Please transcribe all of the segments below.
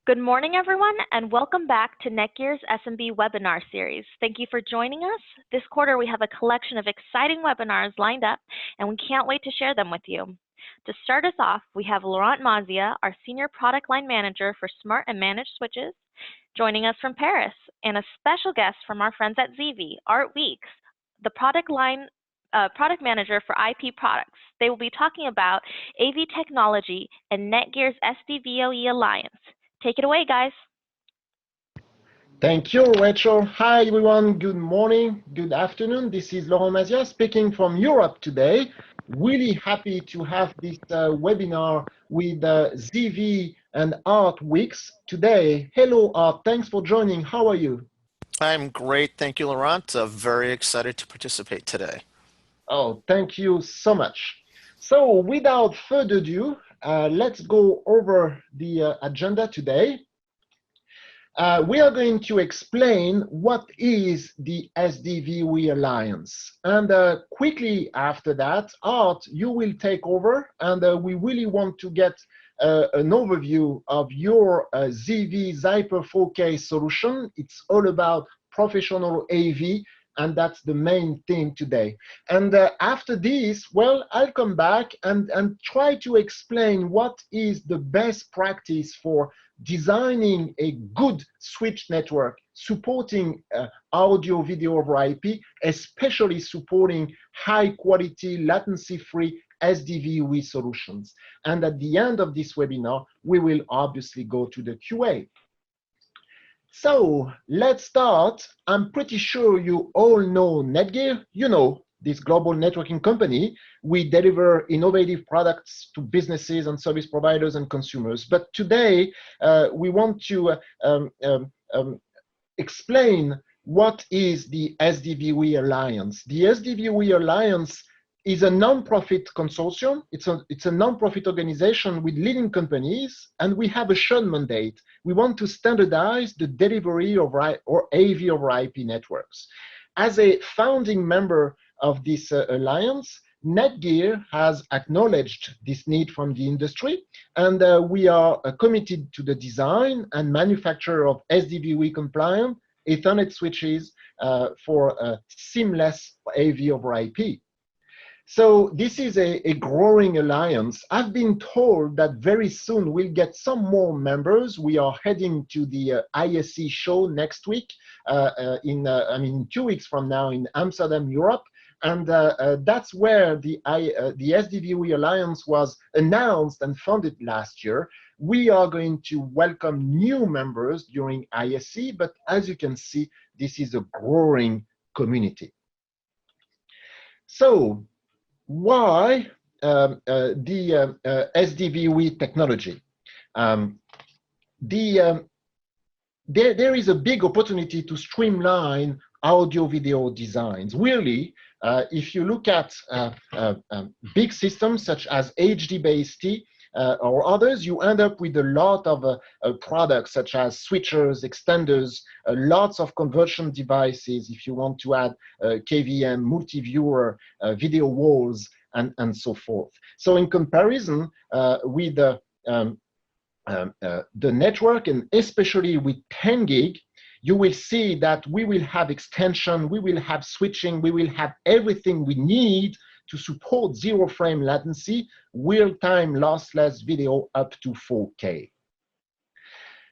Good morning, everyone, and welcome back to NETGEAR's SMB webinar series. Thank you for joining us. This quarter, we have a collection of exciting webinars lined up, and we can't wait to share them with you. To start us off, we have Laurent Mazia, our Senior Product Line Manager for Smart and Managed Switches, joining us from Paris, and a special guest from our friends at ZeeVee, Art Weeks, the product manager for IP products. They will be talking about AV technology and NETGEAR's SDVoE Alliance. Take it away, guys. Thank you, Rachel. Hi, everyone. Good morning, good afternoon. This is Laurent Mazia speaking from Europe today. Really happy to have this webinar with ZeeVee and Art Weeks today. Hello, Art. Thanks for joining. How are you? I'm great. Thank you, Laurent. Very excited to participate today. Oh, thank you so much. So without further ado, let's go over the agenda today. We are going to explain what is the SDVoE Alliance. And quickly after that, Art, you will take over, and we really want to get an overview of your ZeeVee Zyper 4K solution. It's all about professional AV, and that's the main theme today. And after this, well, I'll come back and try to explain what is the best practice for designing a good switch network, supporting audio, video over IP, especially supporting high quality, latency-free SDVoE solutions. And at the end of this webinar, we will obviously go to the QA. So let's start. I'm pretty sure you all know NETGEAR. You know this global networking company. We deliver innovative products to businesses and service providers and consumers. But today, we want to explain what is the SDVoE Alliance. The SDVoE Alliance is a non-profit consortium. It's a non-profit organization with leading companies, and we have a shared mandate. We want to standardize the delivery of AV over IP networks. As a founding member of this alliance, NETGEAR has acknowledged this need from the industry, and we are committed to the design and manufacture of SDVoE compliant Ethernet switches for seamless AV over IP. So this is a growing alliance. I've been told that very soon we'll get some more members. We are heading to the ISE show next week, in 2 weeks from now in Amsterdam, Europe. And that's where the SDVoE Alliance was announced and founded last year. We are going to welcome new members during ISE, but as you can see, this is a growing community. So, why the SDVoE technology? There is a big opportunity to streamline audio-video designs. Really, if you look at big systems such as HD-based or others, you end up with a lot of products such as switchers, extenders, lots of conversion devices if you want to add KVM, multi-viewer, video walls, and so forth. So in comparison with the network, and especially with 10 gig, you will see that we will have extension, we will have switching, we will have everything we need to support zero frame latency, real-time lossless video up to 4K.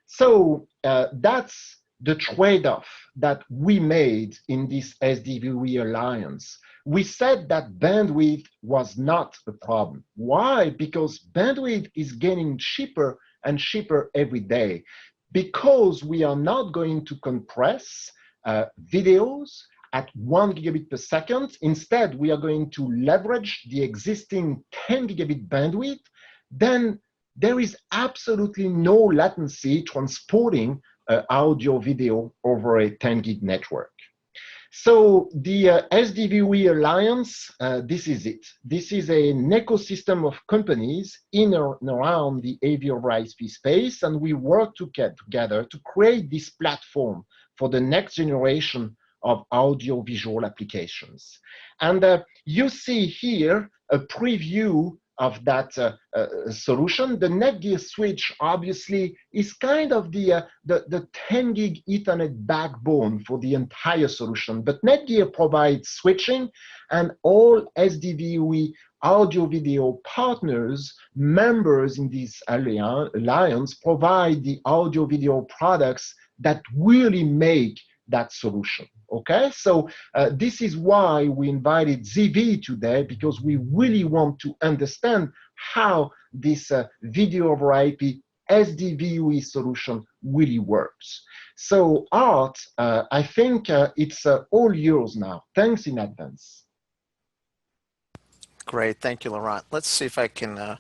So that's the trade-off that we made in this SDVoE Alliance. We said that bandwidth was not a problem. Why? Because bandwidth is getting cheaper and cheaper every day. Because we are not going to compress videos at 1 gigabit per second. Instead, we are going to leverage the existing 10 gigabit bandwidth. Then there is absolutely no latency transporting audio video over a 10 gig network. So the SDVoE Alliance, this is it. This is an ecosystem of companies in and around the AV over IP space, and we work together to create this platform for the next generation of audio-visual applications. And you see here a preview of that solution. The NETGEAR switch obviously is kind of the 10 gig Ethernet backbone for the entire solution, but NETGEAR provides switching, and all SDVoE audio video partners, members in this alliance, provide the audio video products that really make that solution. Okay, so this is why we invited ZeeVee today, because we really want to understand how this video over IP SDVoE solution really works. So Art, I think it's all yours now. Thanks in advance. Great, thank you, Laurent. Let's see if I can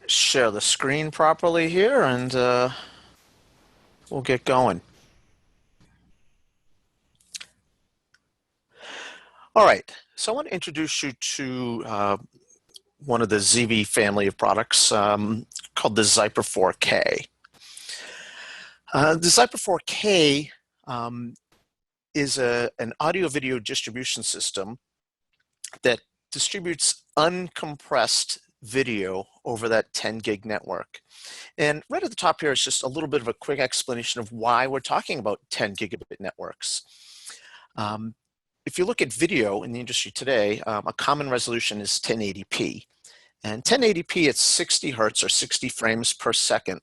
share the screen properly here, and we'll get going. All right, so I want to introduce you to one of the ZeeVee family of products called the Zyper 4K. The Zyper 4K is an audio-video distribution system that distributes uncompressed video over that 10 gig network. And right at the top here is just a little bit of a quick explanation of why we're talking about 10 gigabit networks. If you look at video in the industry today, a common resolution is 1080p. And 1080p at 60 hertz or 60 frames per second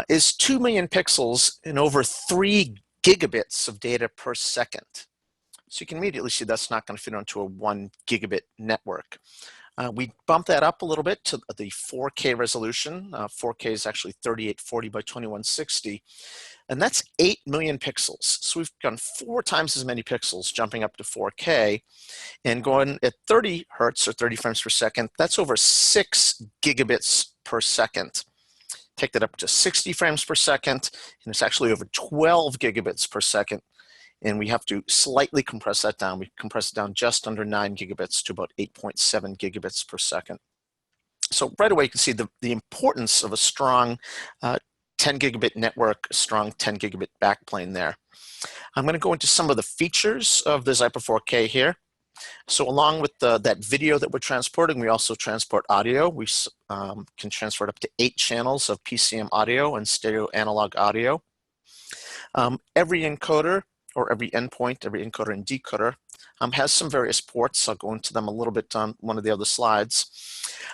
is 2 million pixels and over 3 gigabits of data per second. So you can immediately see that's not going to fit onto a 1 gigabit network. We bumped that up a little bit to the 4K resolution. 4K is actually 3840 by 2160. And that's 8 million pixels. So we've gone 4 times as many pixels jumping up to 4K, and going at 30 hertz or 30 frames per second, that's over 6 gigabits per second. Take that up to 60 frames per second, and it's actually over 12 gigabits per second. And we have to slightly compress that down. We compress it down just under 9 gigabits to about 8.7 gigabits per second. So right away you can see the importance of a strong 10 gigabit network, a strong 10 gigabit backplane there. I'm going to go into some of the features of the Zyper 4K here. So along with that video that we're transporting, we also transport audio. We can transport up to 8 channels of PCM audio and stereo analog audio. Every encoder or every endpoint, every encoder and decoder has some various ports. I'll go into them a little bit on one of the other slides.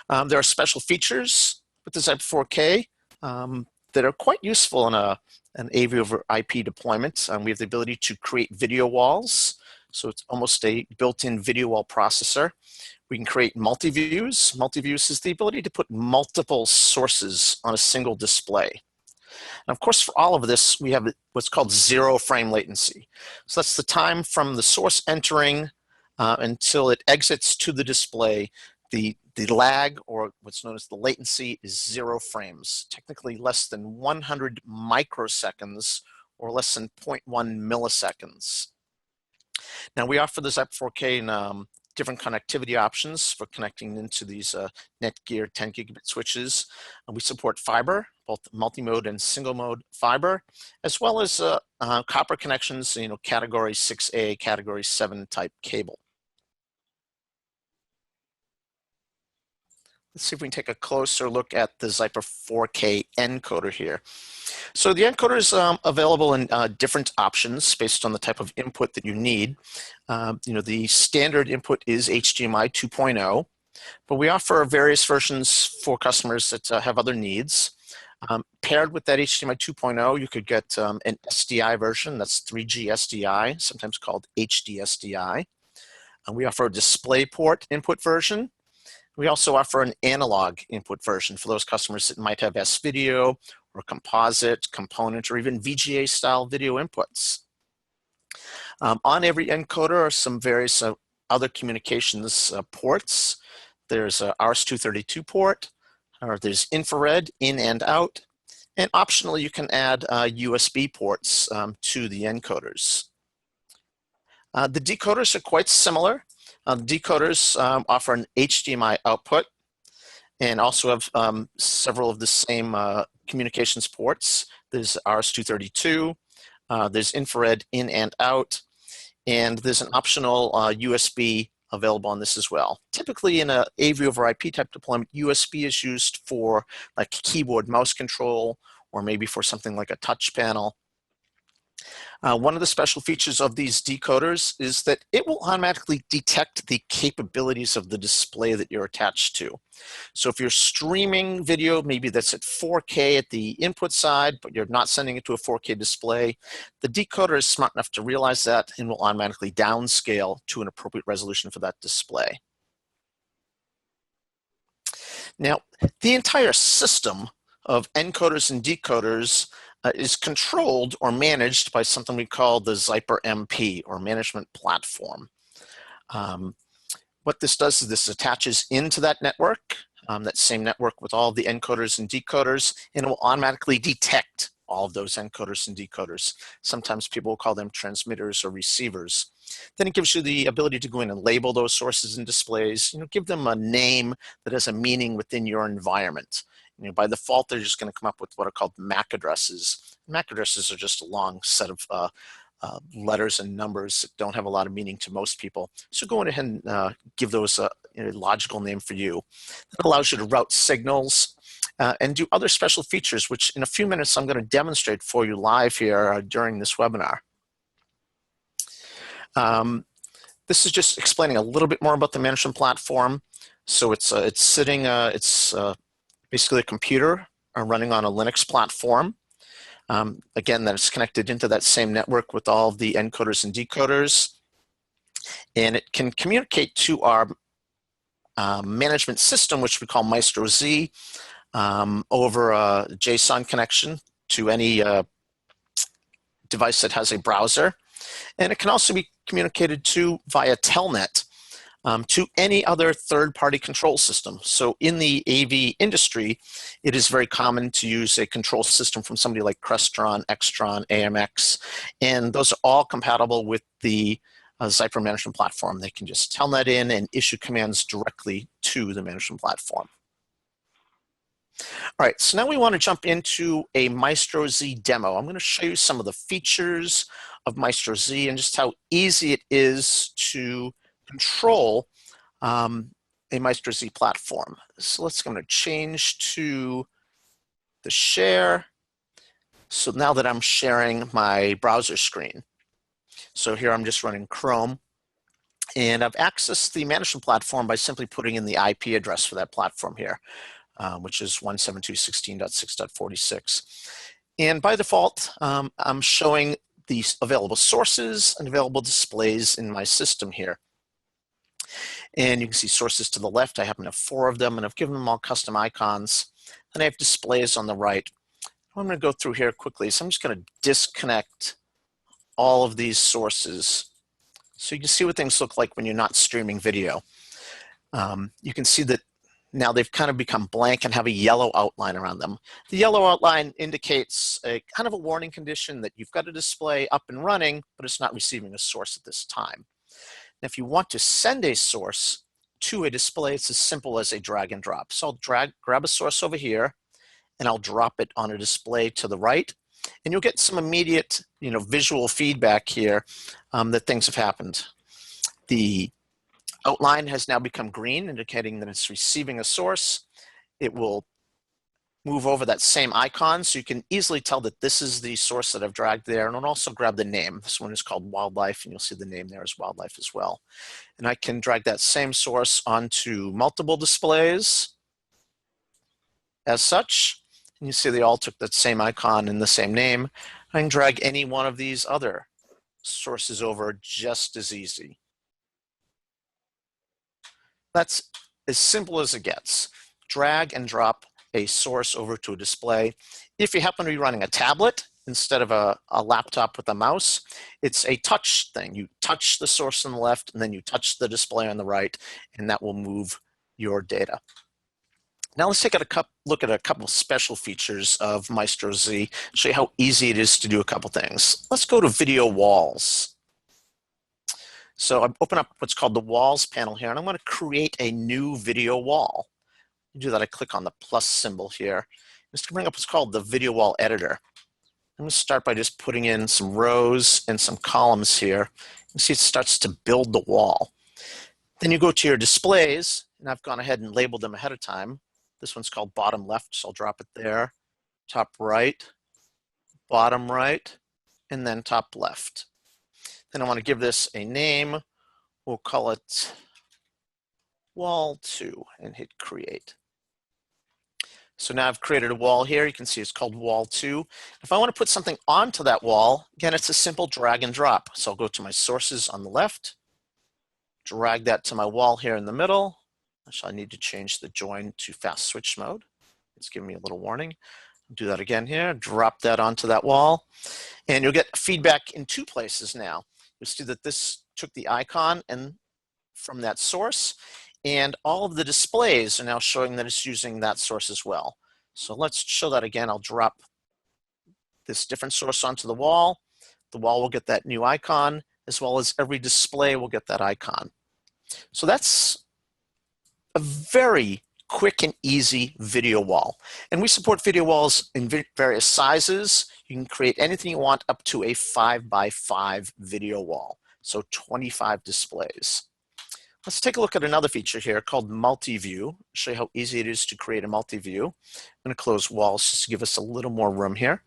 There are special features with the Zyper 4K that are quite useful in an AV over IP deployment. We have the ability to create video walls. So it's almost a built-in video wall processor. We can create multi-views. Multi-views is the ability to put multiple sources on a single display. And of course, for all of this, we have what's called 0 frame latency. So that's the time from the source entering until it exits to the display. The lag, or what's known as the latency, is 0 frames, technically less than 100 microseconds or less than 0.1 milliseconds. Now we offer the Zyper 4K in different connectivity options for connecting into these NETGEAR 10 gigabit switches. And we support fiber, both multi-mode and single mode fiber, as well as copper connections, category 6A, category 7 type cable. Let's see if we can take a closer look at the Zyper 4K encoder here. So the encoder is available in different options based on the type of input that you need. The standard input is HDMI 2.0, but we offer various versions for customers that have other needs. Paired with that HDMI 2.0, you could get an SDI version, that's 3G SDI, sometimes called HD SDI. We offer a DisplayPort input version. We also offer an analog input version for those customers that might have S-video or composite, component, or even VGA style video inputs. On every encoder are some various other communications ports. There's a RS-232 port, or there's infrared in and out, and optionally you can add USB ports to the encoders. The decoders are quite similar. Decoders offer an HDMI output and also have several of the same communications ports. There's RS-232, there's infrared in and out, and there's an optional USB available on this as well. Typically in a AV over IP type deployment, USB is used for like keyboard mouse control, or maybe for something like a touch panel. One of the special features of these decoders is that it will automatically detect the capabilities of the display that you're attached to. So if you're streaming video, maybe that's at 4K at the input side, but you're not sending it to a 4K display, the decoder is smart enough to realize that and will automatically downscale to an appropriate resolution for that display. Now, the entire system of encoders and decoders is controlled or managed by something we call the Zyper MP, or Management Platform. What this does is this attaches into that network, that same network with all the encoders and decoders, and it will automatically detect all of those encoders and decoders. Sometimes people will call them transmitters or receivers. Then it gives you the ability to go in and label those sources and displays, give them a name that has a meaning within your environment. By default, they're just going to come up with what are called MAC addresses. MAC addresses are just a long set of letters and numbers that don't have a lot of meaning to most people. So go ahead and give those a logical name for you. That allows you to route signals and do other special features, which in a few minutes I'm going to demonstrate for you live here during this webinar. This is just explaining a little bit more about the management platform. So it's basically a computer running on a Linux platform. Again, that is connected into that same network with all of the encoders and decoders. And it can communicate to our management system, which we call MaestroZ, over a JSON connection to any device that has a browser. And it can also be communicated to via Telnet to any other third-party control system. So in the AV industry, it is very common to use a control system from somebody like Crestron, Extron, AMX, and those are all compatible with the Zyper management platform. They can just Telnet in and issue commands directly to the management platform. All right, so now we want to jump into a MaestroZ demo. I'm going to show you some of the features of MaestroZ and just how easy it is to control a MaestroZ platform. So let's going to change to the share. So now that I'm sharing my browser screen. So here I'm just running Chrome. And I've accessed the management platform by simply putting in the IP address for that platform here, which is 172.16.6.46. And by default, I'm showing the available sources and available displays in my system here. And you can see sources to the left. I happen to have 4 of them, and I've given them all custom icons. And I have displays on the right. I'm going to go through here quickly. So I'm just going to disconnect all of these sources so you can see what things look like when you're not streaming video. You can see that now they've kind of become blank and have a yellow outline around them. The yellow outline indicates a kind of a warning condition that you've got a display up and running, but it's not receiving a source at this time. Now, if you want to send a source to a display, it's as simple as a drag and drop. So I'll grab a source over here, and I'll drop it on a display to the right, and you'll get some immediate, visual feedback here that things have happened. The outline has now become green, indicating that it's receiving a source. It will move over that same icon, so you can easily tell that this is the source that I've dragged there, and I'll also grab the name. This one is called Wildlife, and you'll see the name there is Wildlife as well. And I can drag that same source onto multiple displays as such, and you see they all took that same icon and the same name. I can drag any one of these other sources over just as easy. That's as simple as it gets. Drag and drop a source over to a display. If you happen to be running a tablet instead of a laptop with a mouse, it's a touch thing. You touch the source on the left, and then you touch the display on the right, and that will move your data. Now let's take a look at a couple of special features of MaestroZ, show you how easy it is to do a couple things. Let's go to video walls. So I open up what's called the walls panel here, and I'm going to create a new video wall. To do that, I click on the plus symbol here. Just to bring up what's called the video wall editor. I'm going to start by just putting in some rows and some columns here. You see it starts to build the wall. Then you go to your displays, and I've gone ahead and labeled them ahead of time. This one's called bottom left, so I'll drop it there. Top right, bottom right, and then top left. Then I want to give this a name. We'll call it wall 2 and hit create. So now I've created a wall here. You can see it's called wall 2. If I want to put something onto that wall, again, it's a simple drag and drop. So I'll go to my sources on the left, drag that to my wall here in the middle. Actually, I need to change the join to fast switch mode. It's giving me a little warning. Do that again here, drop that onto that wall, and you'll get feedback in 2 places now. You'll see that this took the icon and from that source, and all of the displays are now showing that it's using that source as well. So let's show that again. I'll drop this different source onto the wall. The wall will get that new icon, as well as every display will get that icon. So that's a very quick and easy video wall. And we support video walls in various sizes. You can create anything you want up to a 5x5 video wall. So 25 displays. Let's take a look at another feature here called multi-view. Show you how easy it is to create a multi-view. I'm going to close walls just to give us a little more room here.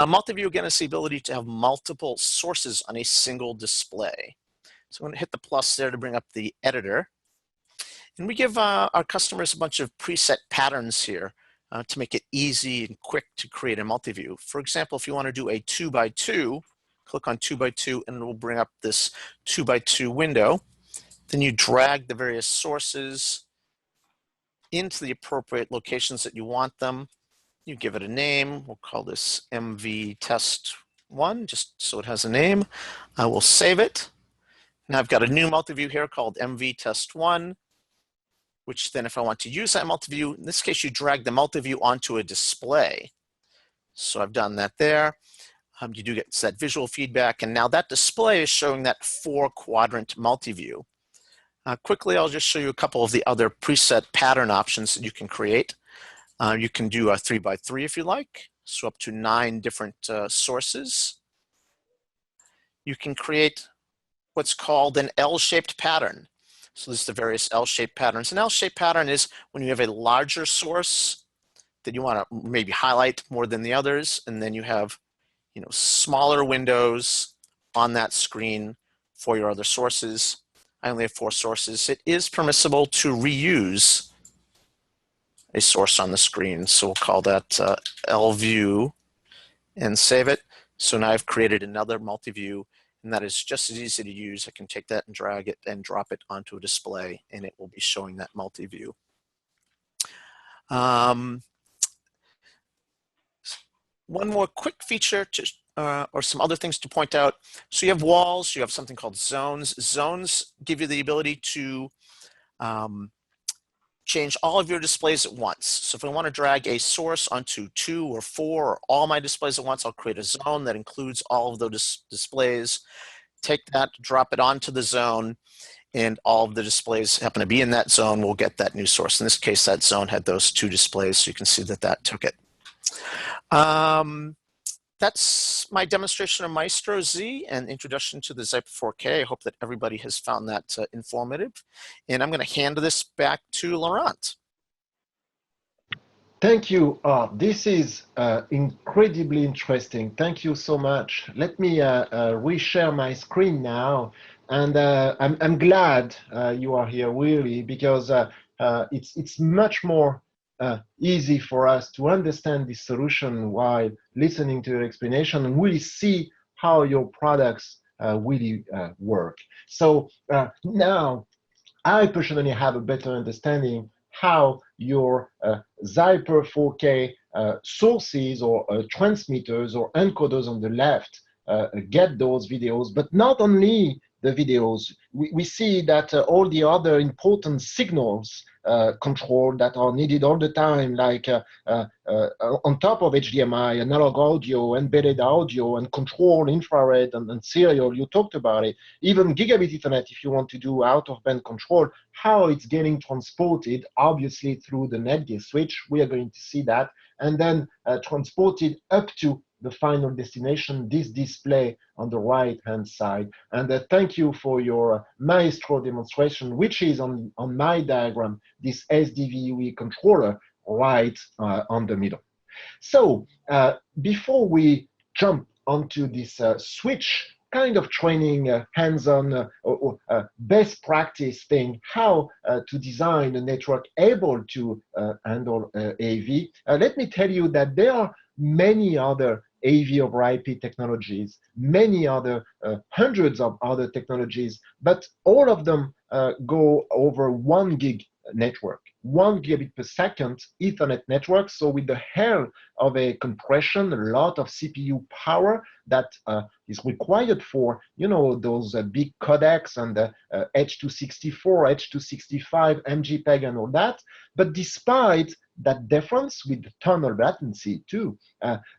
Multi-view, again, is the ability to have multiple sources on a single display. So I'm going to hit the plus there to bring up the editor. And we give our customers a bunch of preset patterns here to make it easy and quick to create a multi-view. For example, if you want to do a 2x2, click on 2x2 and it will bring up this 2x2 window. Then you drag the various sources into the appropriate locations that you want them. You give it a name. We'll call this MV Test 1, just so it has a name. I will save it. Now I've got a new multi-view here called MV Test 1. Which then if I want to use that multi-view, in this case, you drag the multi-view onto a display. So I've done that there. You do get that visual feedback, and now that display is showing that 4-quadrant multi-view. Quickly, I'll just show you a couple of the other preset pattern options that you can create. You can do a 3x3 if you like, so up to 9 different sources. You can create what's called an L-shaped pattern. So there's the various L-shaped patterns. An L-shaped pattern is when you have a larger source that you want to maybe highlight more than the others, and then you have, smaller windows on that screen for your other sources. I only have 4 sources. It is permissible to reuse a source on the screen, so we'll call that L-view and save it. So now I've created another multi-view. And that is just as easy to use. I can take that and drag it and drop it onto a display, and it will be showing that multi-view. One more quick feature or some other things to point out. So you have walls, you have something called zones. Zones give you the ability to change all of your displays at once. So if I want to drag a source onto 2 or 4 or all my displays at once, I'll create a zone that includes all of those displays. Take that, drop it onto the zone, and all of the displays happen to be in that zone will get that new source. In this case, that zone had those 2 displays, so you can see that that took it. That's my demonstration of MaestroZ and introduction to the ZeeVee 4K. I hope that everybody has found that informative. And I'm going to hand this back to Laurent. Thank you. This is incredibly interesting. Thank you so much. Let me reshare my screen now. And I'm glad you are here, really, because it's much more easy for us to understand this solution while listening to your explanation and really see how your products really work. So now I personally have a better understanding how your ZeeVee 4K sources or transmitters or encoders on the left get those videos, but not only the videos. We see that all the other important signals control that are needed all the time, like on top of HDMI, analog audio, embedded audio, and control infrared and serial. You talked about it. Even gigabit Ethernet, if you want to do out-of-band control, how it's getting transported, obviously through the NETGEAR switch. We are going to see that. And then transported up to the final destination, this display on the right-hand side. And thank you for your Maestro demonstration, which is on my diagram, this SDVoE controller right on the middle. So before we jump onto this switch kind of training, hands-on best practice thing, how to design a network able to handle AV, let me tell you that there are many other AV over IP technologies, many other hundreds of other technologies, but all of them go over 1 gig network, 1 gigabit per second Ethernet network. So with the help of a compression, a lot of CPU power that is required for, you know, those big codecs and H.264, H.265, MGPEG and all that. But despite that difference with the tunnel latency too,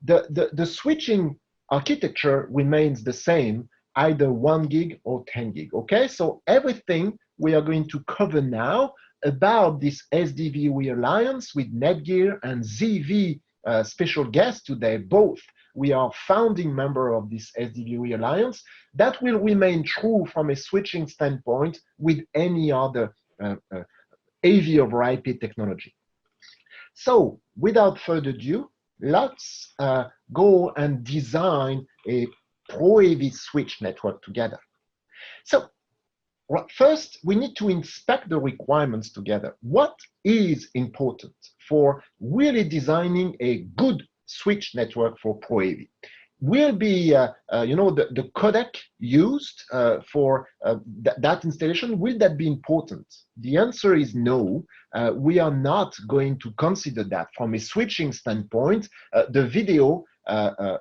the switching architecture remains the same, either 1 gig or 10 gig, okay? So everything we are going to cover now about this SDVoE Alliance with NETGEAR and ZeeVee special guest today, both. We are founding member of this SDVoE Alliance. That will remain true from a switching standpoint with any other AV over IP technology. So without further ado, let's go and design a Pro AV switch network together. So first, we need to inspect the requirements together. What is important for really designing a good switch network for Pro AV? Will be, you know, the codec used for that installation, will that be important? The answer is no. We are not going to consider that. From a switching standpoint, the video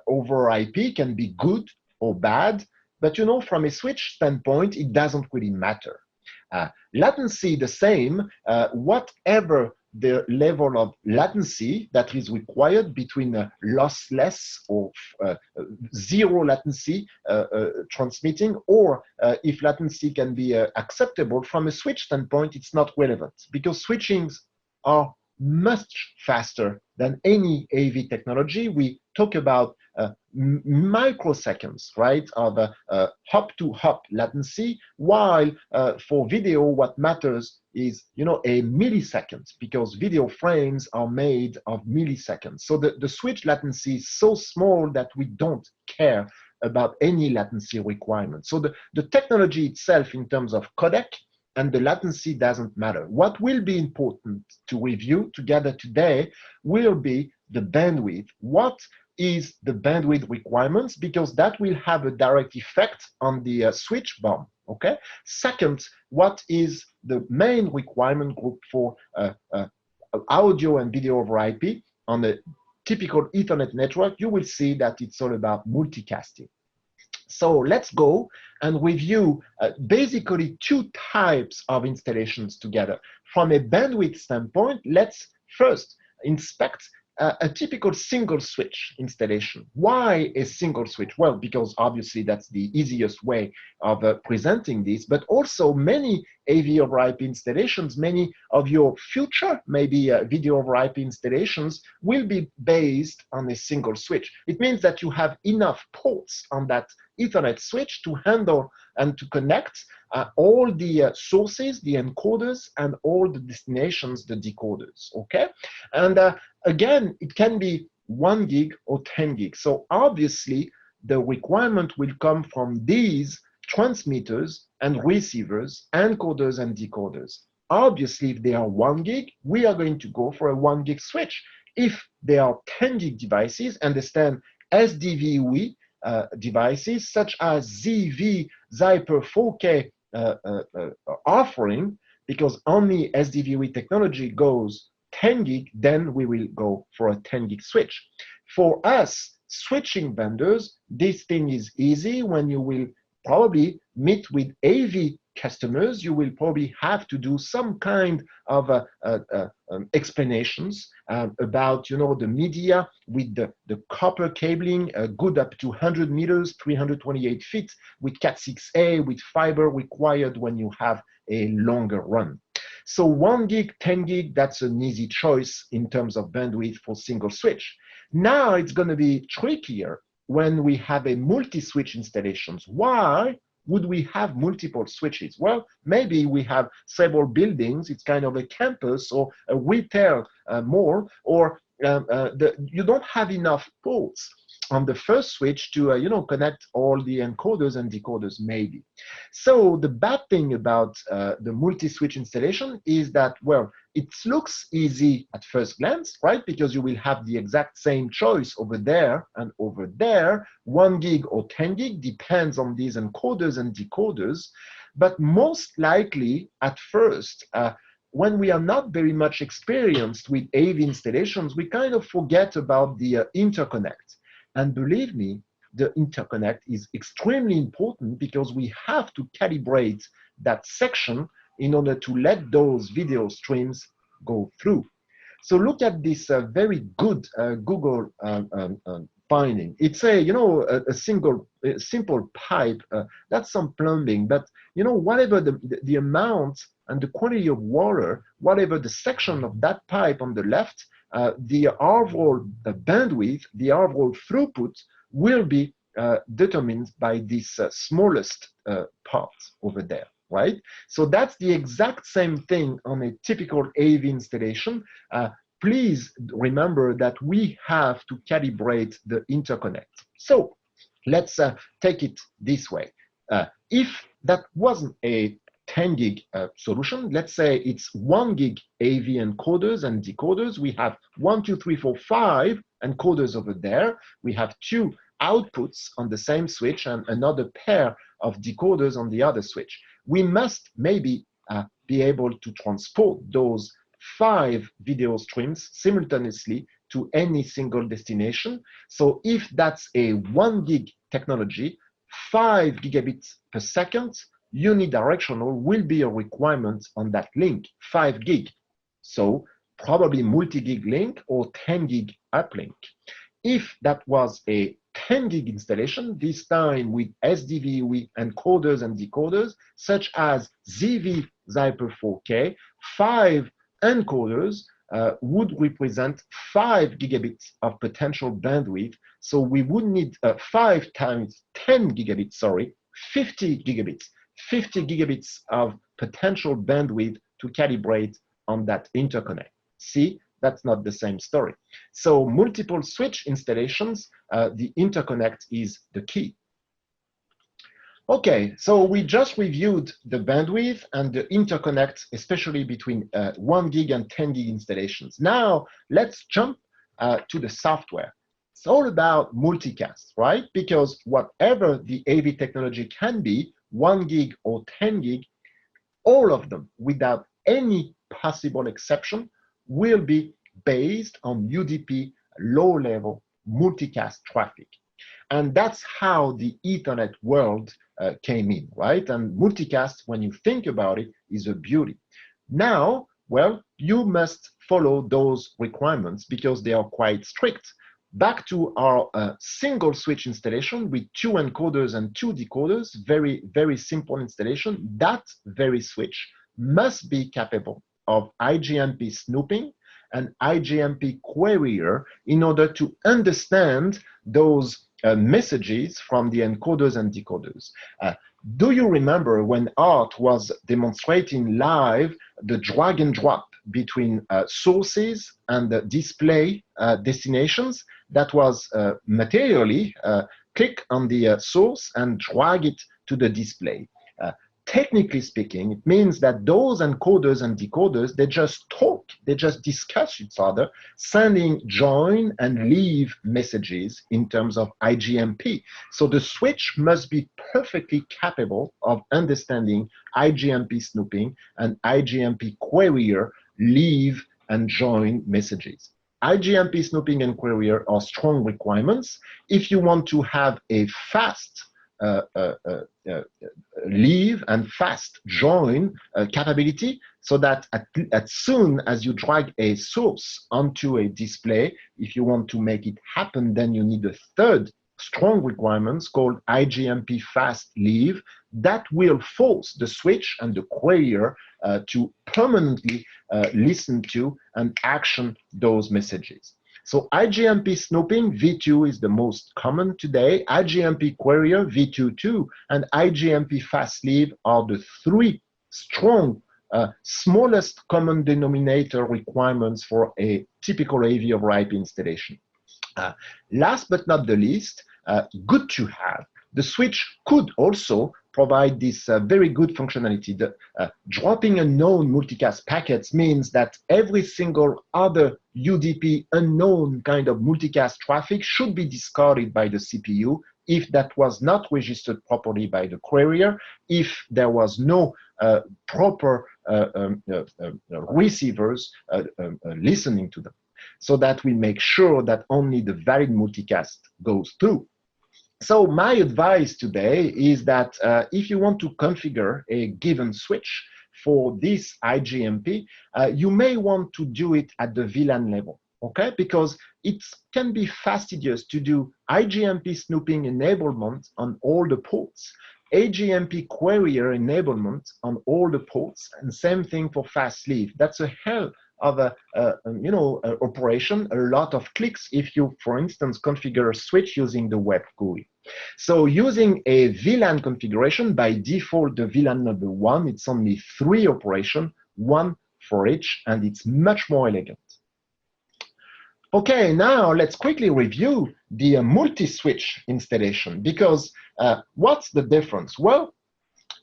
over IP can be good or bad, but you know, from a switch standpoint, it doesn't really matter. Latency, the same, whatever the level of latency that is required between lossless or zero latency transmitting, or if latency can be acceptable from a switch standpoint, it's not relevant, because switchings are much faster than any AV technology. We talk about microseconds, right, of hop-to-hop latency, while for video, what matters is, you know, a millisecond, because video frames are made of milliseconds. So the switch latency is so small that we don't care about any latency requirement. So the technology itself in terms of codec and the latency doesn't matter. What will be important to review together today will be the bandwidth. What is the bandwidth requirements? Because that will have a direct effect on the switch BOM, okay? Second, what is the main requirement group for audio and video over IP? On the typical Ethernet network, you will see that it's all about multicasting. So let's go and review basically 2 types of installations together. From a bandwidth standpoint, let's first inspect a typical single switch installation. Why a single switch? Well, because obviously that's the easiest way of presenting this, but also many AV over IP installations, many of your future, maybe video over IP installations will be based on a single switch. It means that you have enough ports on that Ethernet switch to handle and to connect all the sources, the encoders, and all the destinations, the decoders, okay? And again, it can be 1 gig or 10 gig. So obviously, the requirement will come from these transmitters and receivers, encoders and decoders. Obviously, if they are 1 gig, we are going to go for a 1 gig switch. If they are 10 gig devices, understand SDVoE devices such as ZeeVee ZyperVoE offering, because only SDVoE technology goes 10 gig, then we will go for a 10 gig switch. For us, switching vendors, this thing is easy. When you will probably meet with AV customers, you will probably have to do some kind of explanations about, you know, the media with the copper cabling, good up to 100 meters, 328 feet, with Cat6a, with fiber required when you have a longer run. So 1 gig, 10 gig, that's an easy choice in terms of bandwidth for single switch. Now it's going to be trickier when we have a multi-switch installations. Why would we have multiple switches? Well, maybe we have several buildings. It's kind of a campus or a retail mall, or you don't have enough ports on the first switch to connect all the encoders and decoders, maybe. So the bad thing about the multi-switch installation is that, well, it looks easy at first glance, right? Because you will have the exact same choice over there and over there. 1 gig or 10 gig depends on these encoders and decoders. But most likely at first, when we are not very much experienced with AV installations, we kind of forget about the interconnect. And believe me, the interconnect is extremely important because we have to calibrate that section in order to let those video streams go through. So look at this very good Google finding. It's a simple pipe. That's some plumbing, but whatever the amount and the quantity of water, whatever the section of that pipe on the left, the overall bandwidth, the overall throughput will be determined by this smallest part over there, right? So that's the exact same thing on a typical AV installation. Please remember that we have to calibrate the interconnect. So let's take it this way. If that wasn't a 10 gig solution, let's say it's 1 gig AV encoders and decoders. We have 1, 2, 3, 4, 5 encoders over there. We have 2 outputs on the same switch and another pair of decoders on the other switch. We must maybe be able to transport those 5 video streams simultaneously to any single destination. So if that's a 1 gig technology, 5 gigabits per second unidirectional will be a requirement on that link, 5 gig. So probably multi-gig link or 10 gig uplink. If that was a 10 gig installation, this time with SDVoE encoders and decoders, such as ZeeVee Zyper 4K, 5 encoders would represent 5 gigabits of potential bandwidth. So we would need 5 times 10 gigabits, 50 gigabits. 50 gigabits of potential bandwidth to calibrate on that interconnect. See, that's not the same story. So multiple switch installations, the interconnect is the key. Okay, so we just reviewed the bandwidth and the interconnect, especially between 1 gig and 10 gig installations. Now, let's jump to the software. It's all about multicast, right? Because whatever the AV technology can be, 1 gig or 10 gig, all of them, without any possible exception, will be based on UDP low-level multicast traffic. And that's how the Ethernet world came in, right? And multicast, when you think about it, is a beauty. Now, well, you must follow those requirements because they are quite strict. Back to our single switch installation with 2 encoders and 2 decoders, very, very simple installation. That very switch must be capable of IGMP snooping and IGMP querier in order to understand those messages from the encoders and decoders. Do you remember when Art was demonstrating live the drag and drop between sources and the display destinations? That was materially click on the source and drag it to the display. Technically speaking, it means that those encoders and decoders, they just talk, they just discuss each other, sending join and leave messages in terms of IGMP. So the switch must be perfectly capable of understanding IGMP snooping and IGMP querier, leave and join messages. IGMP snooping and querier are strong requirements. If you want to have a fast leave and fast join capability, so that as soon as you drag a source onto a display, if you want to make it happen, then you need a third strong requirement called IGMP fast leave that will force the switch and the querier to permanently listen to and action those messages. So IGMP snooping, V2 is the most common today. IGMP querier, V2.2, and IGMP fast leave are the three strong, smallest common denominator requirements for a typical AV over IP installation. Last but not the least, good to have, the switch could also provide this very good functionality. Dropping unknown multicast packets means that every single other UDP unknown kind of multicast traffic should be discarded by the CPU if that was not registered properly by the querier, if there was no proper receivers listening to them, so that we make sure that only the valid multicast goes through. So my advice today is that if you want to configure a given switch for this IGMP, you may want to do it at the VLAN level, okay? Because it can be fastidious to do IGMP snooping enablement on all the ports, AGMP querier enablement on all the ports, and same thing for fast leave. That's a hell of a operation, a lot of clicks if you, for instance, configure a switch using the web GUI. So using a VLAN configuration, by default, the VLAN number 1, it's only 3 operations, 1 for each, and it's much more elegant. Okay, now let's quickly review the multi-switch installation, because what's the difference? Well,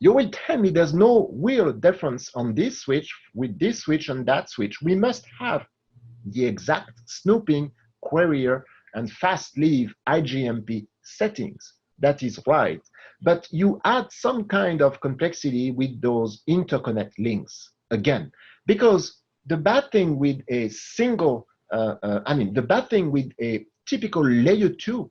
you will tell me there's no real difference on this switch with this switch and that switch. We must have the exact snooping, querier, and fast leave IGMP settings. That is right. But you add some kind of complexity with those interconnect links again, because the bad thing with a single, the bad thing with a typical layer 2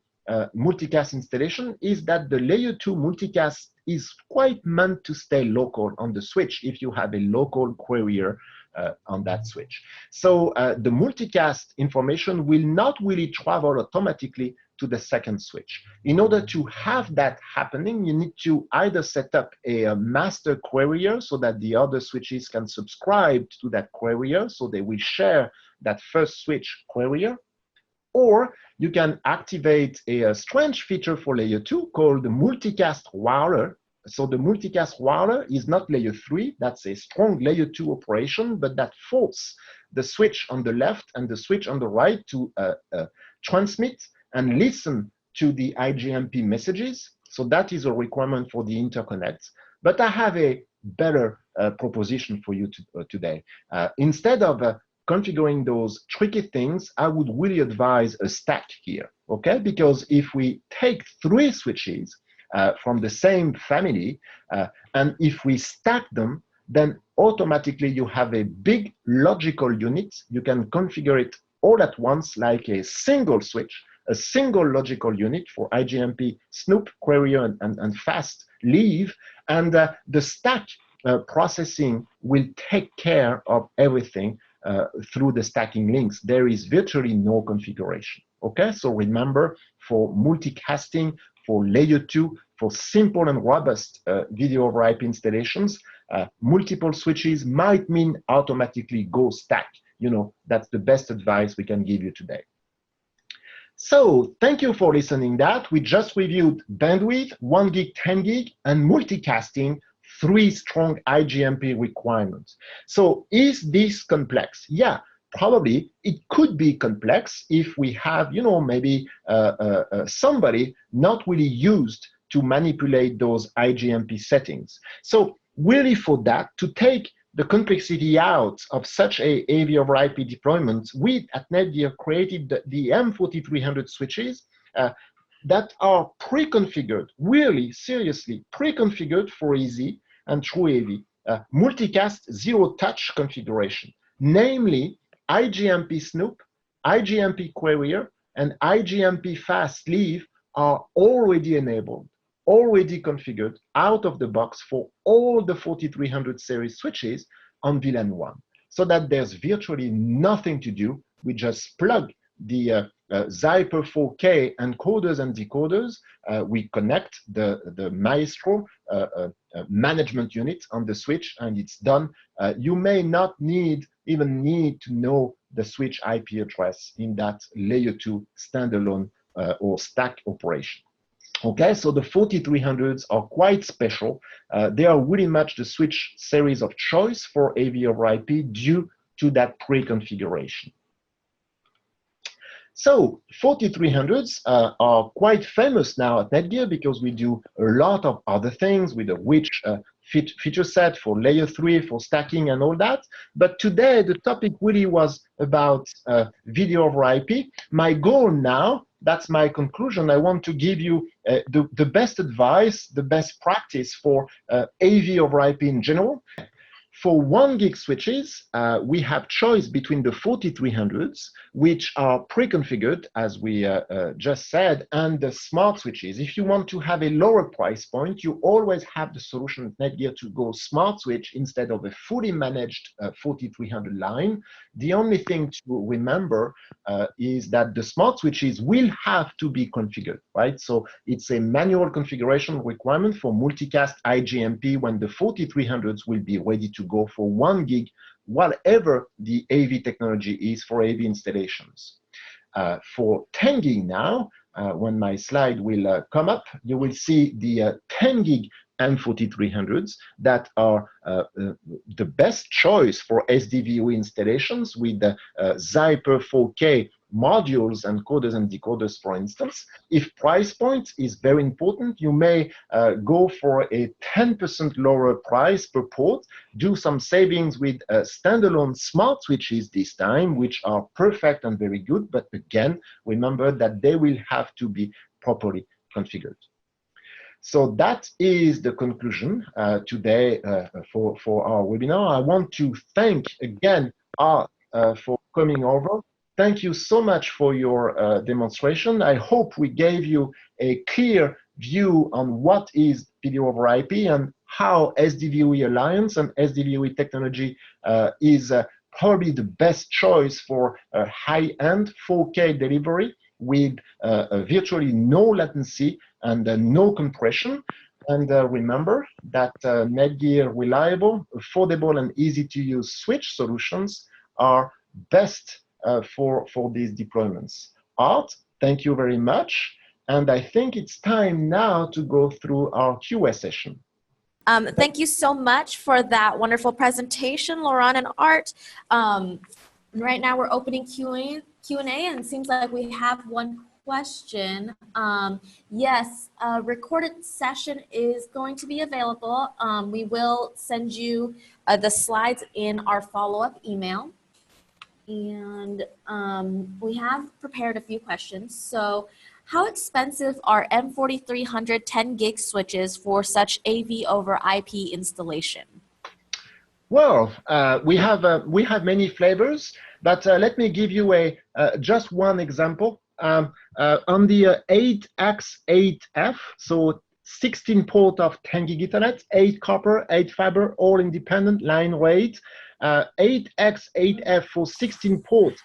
multicast installation is that the layer 2 multicast is quite meant to stay local on the switch if you have a local querier on that switch. So the multicast information will not really travel automatically to the second switch. In order to have that happening, you need to either set up a master querier so that the other switches can subscribe to that querier, so they will share that first switch querier, or you can activate a strange feature for layer 2 called the multicast router. So the multicast router is not layer 3, that's a strong layer 2 operation, but that forces the switch on the left and the switch on the right to transmit and listen to the IGMP messages. So that is a requirement for the interconnect. But I have a better proposition for you today. Instead of configuring those tricky things, I would really advise a stack here, okay? Because if we take 3 switches from the same family, and if we stack them, then automatically you have a big logical unit. You can configure it all at once like a single switch, a single logical unit for IGMP snoop, querier, and fast leave, and the stack processing will take care of everything through the stacking links. There is virtually no configuration. Okay, so remember, for multicasting, for layer 2, for simple and robust video over IP installations, multiple switches might mean automatically go stack. You know, that's the best advice we can give you today. So thank you for listening that. We just reviewed bandwidth, 1 gig, 10 gig, and multicasting, 3 strong IGMP requirements. So is this complex? Yeah, probably it could be complex if we have, you know, maybe somebody not really used to manipulate those IGMP settings. So really for that, to take the complexity out of such a AV over IP deployment, we at NETGEAR created the M4300 switches that are pre-configured, really seriously pre-configured for easy and true AV, multicast zero-touch configuration, namely IGMP snoop, IGMP querier, and IGMP fast leave are already enabled, already configured out of the box for all the 4300 series switches on VLAN 1, so that there's virtually nothing to do. We just plug the ZeeVee encoders and decoders. We connect the Maestro management unit on the switch, and it's done. You may not even need to know the switch IP address in that layer 2 standalone or stack operation. Okay, so the 4300s are quite special. They are really much the switch series of choice for AV over IP due to that pre-configuration. So 4300s are quite famous now at NETGEAR because we do a lot of other things with a rich feature set for layer 3, for stacking and all that. But today the topic really was about video over IP. My goal now, that's my conclusion, I want to give you the best advice, the best practice for AV over IP in general. For 1 gig switches, we have choice between the 4300s, which are pre-configured, as we just said, and the smart switches. If you want to have a lower price point, you always have the solution at NETGEAR to go smart switch instead of a fully managed 4300 line. The only thing to remember is that the smart switches will have to be configured, right? So it's a manual configuration requirement for multicast IGMP when the 4300s will be ready to go for 1 gig, whatever the AV technology is for AV installations. For 10 gig now, when my slide will come up, you will see the 10 gig M4300s that are the best choice for SDVoE installations with the Zyper 4K modules and coders and decoders, for instance. If price point is very important, you may go for a 10% lower price per port, do some savings with standalone smart switches this time, which are perfect and very good, but again, remember that they will have to be properly configured. So that is the conclusion today for our webinar. I want to thank again Art for coming over. Thank you so much for your demonstration. I hope we gave you a clear view on what is video over IP and how SDVoE Alliance and SDVoE technology is probably the best choice for high-end 4K delivery with virtually no latency and no compression. And remember that NETGEAR reliable, affordable, and easy-to-use switch solutions are best for these deployments. Art, thank you very much. And I think it's time now to go through our Q&A session. Thank you so much for that wonderful presentation, Laurent and Art. Right now we're opening Q&A, and it seems like we have one question. Yes, a recorded session is going to be available. We will send you the slides in our follow-up email. And we have prepared a few questions. So how expensive are M4300 10 gig switches for such AV over IP installation? Well, we have many flavors, but let me give you just one example. On the 8x8F, so 16 port of 10 gig Ethernet, 8 copper, 8 fiber, all independent line rate. 8x8F for 16 ports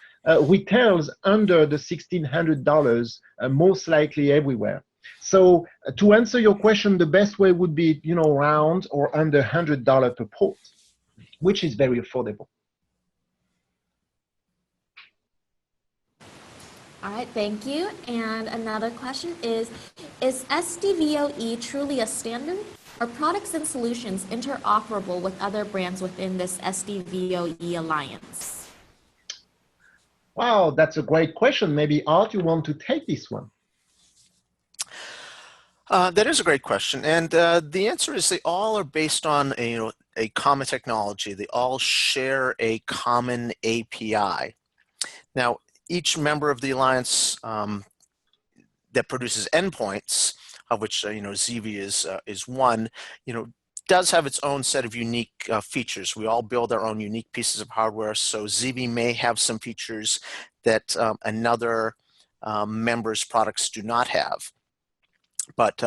retails under the $1,600, most likely everywhere. So to answer your question, the best way would be, around or under $100 per port, which is very affordable. All right, thank you. And another question is SDVoE truly a standard? Are products and solutions interoperable with other brands within this SDVoE Alliance? Wow, that's a great question. Maybe Art, you want to take this one? That is a great question, and the answer is they all are based on a common technology. They all share a common API. Now, each member of the alliance that produces endpoints, of which ZeeVee is one, does have its own set of unique features. We all build our own unique pieces of hardware, so ZeeVee may have some features that another member's products do not have. But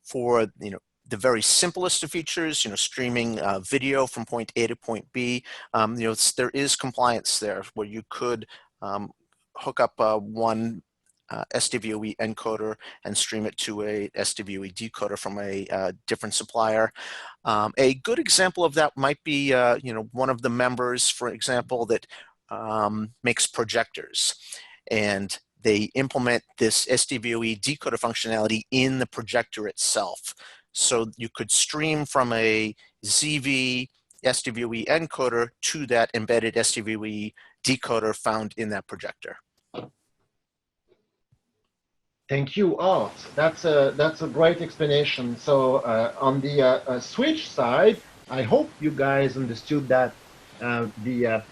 for the very simplest of features, streaming video from point A to point B, there is compliance there where you could hook up one SDVoE encoder and stream it to a SDVoE decoder from a different supplier. A good example of that might be, one of the members, for example, that makes projectors, and they implement this SDVoE decoder functionality in the projector itself. So you could stream from a ZeeVee SDVoE encoder to that embedded SDVoE decoder found in that projector. Thank you, Art. That's a great explanation. So on the switch side, I hope you guys understood that the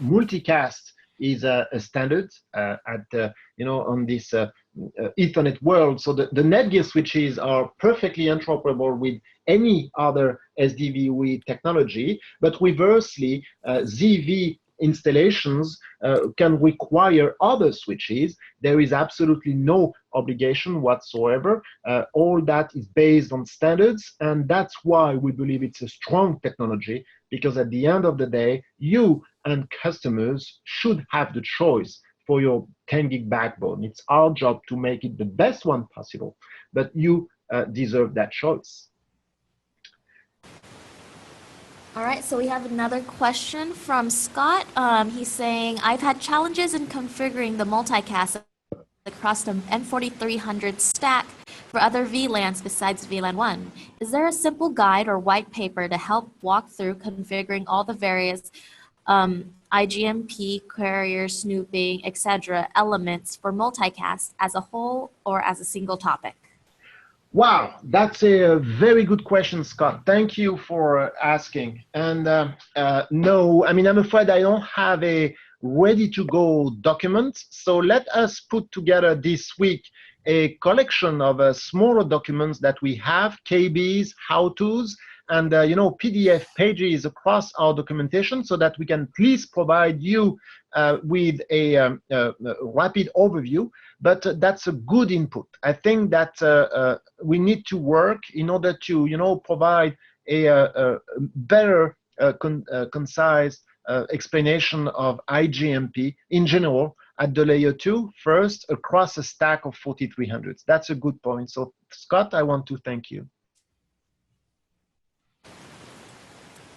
multicast is a standard at on this Ethernet world. So the NETGEAR switches are perfectly interoperable with any other SDVoE technology, but conversely, ZeeVee installations can require other switches. There is absolutely no obligation whatsoever. All that is based on standards, and that's why we believe it's a strong technology, because at the end of the day, you and customers should have the choice for your 10 gig backbone. It's our job to make it the best one possible, but you deserve that choice. All right, so we have another question from Scott. He's saying, I've had challenges in configuring the multicast across the M4300 stack for other VLANs besides VLAN 1. Is there a simple guide or white paper to help walk through configuring all the various IGMP, carrier snooping, etc. elements for multicast as a whole or as a single topic? Wow, that's a very good question, Scott. Thank you for asking. And no, I mean, I'm afraid I don't have a ready-to-go document. So let us put together this week a collection of smaller documents that we have, KBs, how-tos, and PDF pages across our documentation, so that we can please provide you with a rapid overview. But that's a good input. I think that we need to work in order to provide a better concise explanation of IGMP in general at the layer 2 first across a stack of 4300s. That's a good point. So Scott, I want to thank you.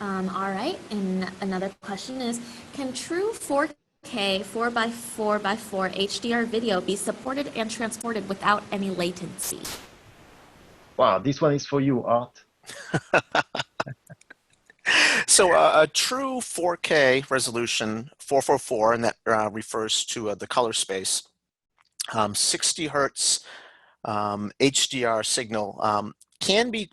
All right, and another question is, can true 4K 4x4x4 HDR video be supported and transported without any latency? Wow, this one is for you, Art. So a true 4K resolution, 444, and that refers to the color space, 60 hertz HDR signal can be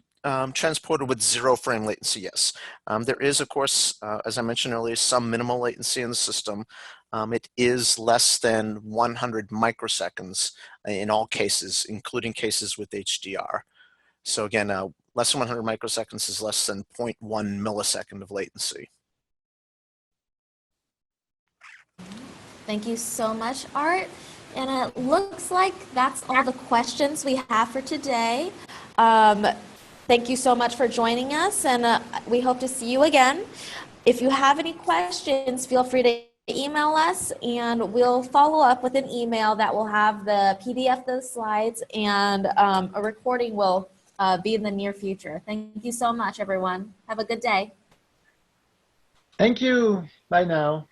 transported with 0 frame latency, yes. There is, of course, as I mentioned earlier, some minimal latency in the system. It is less than 100 microseconds in all cases, including cases with HDR. So again, less than 100 microseconds is less than 0.1 millisecond of latency. Thank you so much, Art. And it looks like that's all the questions we have for today. Thank you so much for joining us, and we hope to see you again. If you have any questions, feel free to email us, and we'll follow up with an email that will have the PDF of the slides, and a recording will be in the near future. Thank you so much, everyone. Have a good day. Thank you. Bye now.